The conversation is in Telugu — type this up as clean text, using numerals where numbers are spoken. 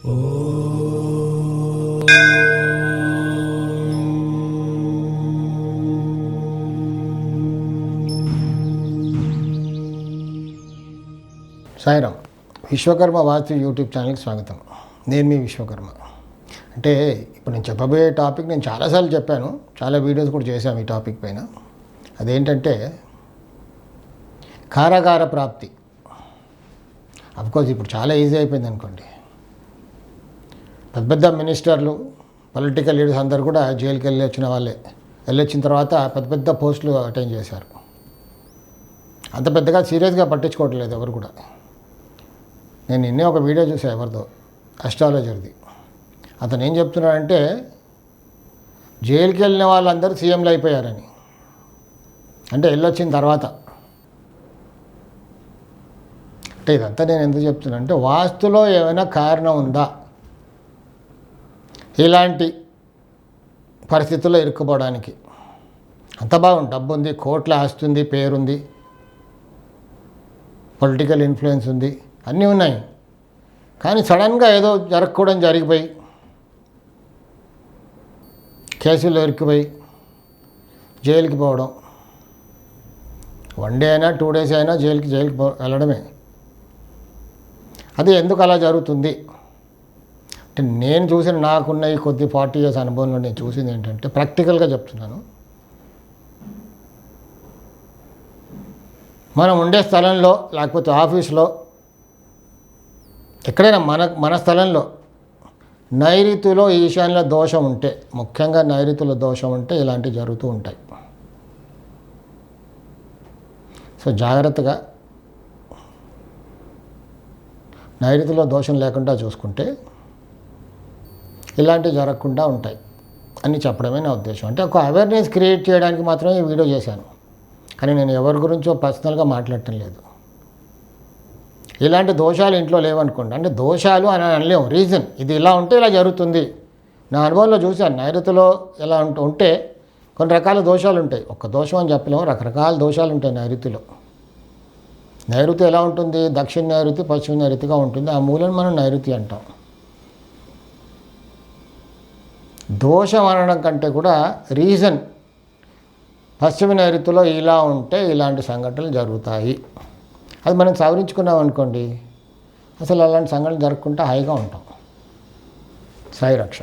సాయిరామ్. విశ్వకర్మ వాస్తు యూట్యూబ్ ఛానల్కి స్వాగతం. నేను మీ విశ్వకర్మ. అంటే ఇప్పుడు నేను చెప్పబోయే టాపిక్ నేను చాలాసార్లు చెప్పాను, చాలా వీడియోస్ కూడా చేశాను ఈ టాపిక్ పైన. అదేంటంటే కారాగార ప్రాప్తి. అఫ్కోర్స్ ఇప్పుడు చాలా ఈజీ అయిపోయింది అనుకోండి. పెద్ద పెద్ద మినిస్టర్లు, పొలిటికల్ లీడర్స్ అందరు కూడా జైలుకి వెళ్ళొచ్చిన వాళ్ళే. వెళ్ళొచ్చిన తర్వాత పెద్ద పెద్ద పోస్టులు అటెండ్ చేశారు. అంత పెద్దగా సీరియస్గా పట్టించుకోవట్లేదు ఎవరు కూడా. నేను నిన్నే ఒక వీడియో చూసాను ఎవరిదో, అస్ట్రాలజర్ది. అతను ఏం చెప్తున్నాడంటే జైలుకి వెళ్ళిన వాళ్ళందరూ సీఎంలు అయిపోయారని. అంటే వెళ్ళొచ్చిన తర్వాత. అంటే ఇదంతా నేను ఎందుకు చెప్తున్నా అంటే వాస్తులో ఏమైనా కారణం ఉందా ఇలాంటి పరిస్థితుల్లో ఇరుక్కుపోవడానికి? అంత బాగుంది, డబ్బు ఉంది, కోట్ల ఆస్తి ఉంది, పేరుంది, పొలిటికల్ ఇన్ఫ్లుయెన్స్ ఉంది, అన్నీ ఉన్నాయి. కానీ సడన్గా ఏదో జరగకూడదు జరిగిపోయి కేసుల్లో ఇరుక్కుపోయి జైలుకి పోవడం, 1 డే అయినా 2 డేస్ అయినా జైలుకి వెళ్ళడమే. అది ఎందుకు అలా జరుగుతుంది అంటే నేను చూసిన, నాకున్న ఈ కొద్ది 40 years అనుభవంలో నేను చూసింది ఏంటంటే ప్రాక్టికల్గా చెప్తున్నాను. మనం ఉండే స్థలంలో లేకపోతే ఆఫీస్లో ఎక్కడైనా మన స్థలంలో నైరుతిలో ఈశాన్య దోషం ఉంటే, ముఖ్యంగా నైరుతిలో దోషం ఉంటే ఇలాంటివి జరుగుతూ ఉంటాయి. సో జాగ్రత్తగా నైరుతిలో దోషం లేకుండా చూసుకుంటే ఇలాంటివి జరగకుండా ఉంటాయి అని చెప్పడమే నా ఉద్దేశం. అంటే ఒక అవేర్నెస్ క్రియేట్ చేయడానికి మాత్రమే ఈ వీడియో చేశాను, కానీ నేను ఎవరి గురించో పర్సనల్గా మాట్లాడటం లేదు. ఇలాంటి దోషాలు ఇంట్లో లేవనుకోండి, అంటే దోషాలు అని అనలేము, రీజన్ ఇది ఇలా ఉంటే ఇలా జరుగుతుంది. నా అనుభవంలో చూశాను, నైరుతిలో ఎలా ఉంటే కొన్ని రకాల దోషాలు ఉంటాయి. ఒక్క దోషం అని చెప్పలేము, రకరకాల దోషాలు ఉంటాయి నైరుతిలో. నైరుతి ఎలా ఉంటుంది? దక్షిణ నైరుతి, పశ్చిమ నైరుతిగా ఉంటుంది. ఆ మూలను మనం నైరుతి అంటాం. దోషం అనడం కంటే కూడా రీజన్, పశ్చిమ నైరుతిలో ఇలా ఉంటే ఇలాంటి సంఘటనలు జరుగుతాయి. అది మనం సవరించుకున్నాం అనుకోండి, అసలు అలాంటి సంఘటనలు జరగకుండా హాయిగా ఉంటాం. సాయి రక్ష.